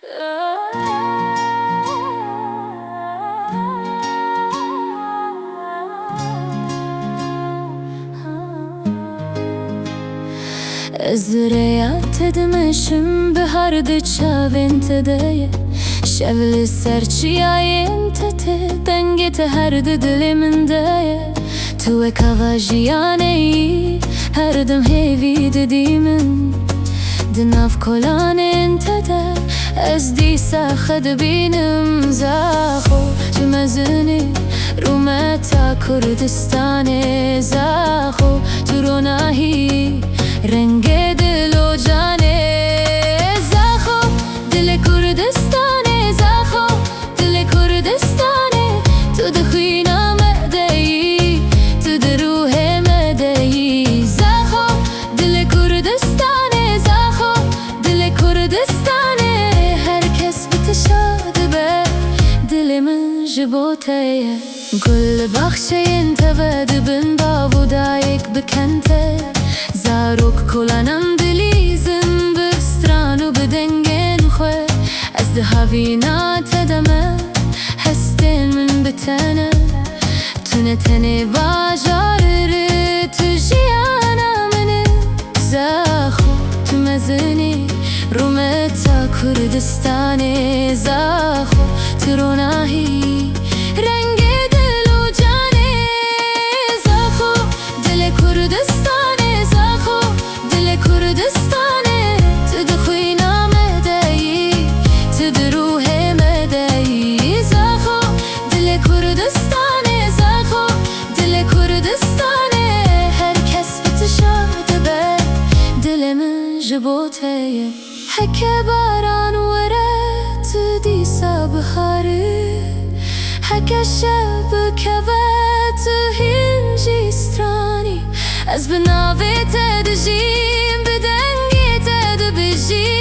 از ریات دمشم بهار دچا وینتدای شغل سرچیای انت دنگت هر دل من دای تو کاواجیانی هر دم هیوی ددی من دناف کلان انت ده از دیسا خد بینم زاخو تو مزنی رومتا کردستان زاخو تو روناهی رنگ دل و جانه زاخو دل کردستانه زاخو دل کردستانه تو دخوینا مدهی تو در روح مدهی زاخو دل کردستانه زاخو دل کردستانه هر کس بتشاد به دل من جبوته گل بخشه انتباد بن باو دایک بکنته زاروک کلانم دلیزم بستران و بدنگن خواه از دهاوینا تدمه هستن من بتنه تو نتنه واجار تو جیانا منه زاخو تو مزنی رومتا کردستانه زاخو تو روناهی رنگ دل و جانه زاخو دل کردستانه زاخو دل کردستانه تو دخوینا مدهی تو در روح مدهی زاخو دل کردستانه زاخو دل کردستانه هر کس بتشاد به دل من جبوته حکه باران وره تو دیسا بهاره حکه شب که تو هنجی استرانی از بناوی تدجیم بدنگی تد بجی